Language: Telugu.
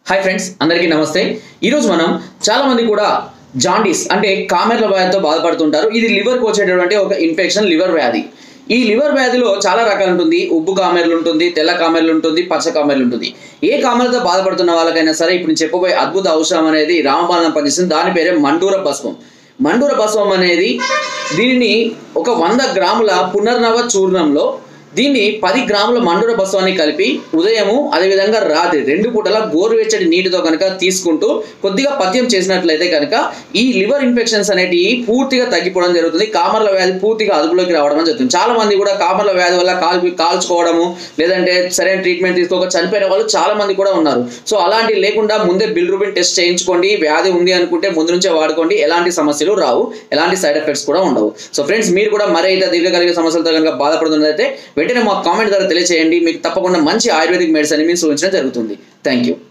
హాయ్ ఫ్రెండ్స్, అందరికీ నమస్తే. ఈరోజు మనం చాలా మంది కూడా జాండీస్ అంటే కామెర్ల వ్యాధితో బాధపడుతుంటారు. ఇది లివర్కి వచ్చేటటువంటి ఒక ఇన్ఫెక్షన్, లివర్ వ్యాధి. ఈ లివర్ వ్యాధిలో చాలా రకాలు ఉంటుంది. ఉబ్బు కామెర్లు ఉంటుంది, తెల్ల కామెర్లు ఉంటుంది, పచ్చ కామెర్లు ఉంటుంది. ఏ కామెర్లతో బాధపడుతున్న వాళ్ళకైనా సరే ఇప్పుడు నేను చెప్పబోయే అద్భుత ఔషధం అనేది రామబాణం పనిచేస్తుంది. దాని పేరే మండూర భస్మం. మండూర భస్మం అనేది దీనిని ఒక 100 గ్రాముల పునర్నవ చూర్ణంలో దీన్ని 10 గ్రాముల మండూర భస్వాన్ని కలిపి ఉదయము అదేవిధంగా రాత్రి 2 పూటల గోరువెచ్చటి నీటితో కనుక తీసుకుంటూ కొద్దిగా పథ్యం చేసినట్లయితే కనుక ఈ లివర్ ఇన్ఫెక్షన్స్ అనేటివి పూర్తిగా తగ్గిపోవడం జరుగుతుంది. కామర్ల వ్యాధి పూర్తిగా అదుపులోకి రావడం జరుగుతుంది. చాలా మంది కూడా కామర్ల వ్యాధి వల్ల కాల్చుకోవడము లేదంటే సరైన ట్రీట్మెంట్ తీసుకోక చనిపోయిన వాళ్ళు చాలా మంది కూడా ఉన్నారు. సో అలాంటి లేకుండా ముందే బిలిరూబిన్ టెస్ట్ చేయించుకోండి. వ్యాధి ఉంది అనుకుంటే ముందు నుంచే వాడుకోండి. ఎలాంటి సమస్యలు రావు, ఎలాంటి సైడ్ ఎఫెక్ట్స్ కూడా ఉండవు. సో ఫ్రెండ్స్, మీరు కూడా మరైతే దీర్ఘకాలిక సమస్యలతో కనుక బాధపడుతున్నట్లయితే వెంటనే మా కామెంట్ ద్వారా తెలియజేయండి. మీకు తప్పకుండా మంచి ఆయుర్వేదిక్ మెడిసిన్ మీకు సూచించడం జరుగుతుంది. Thank you.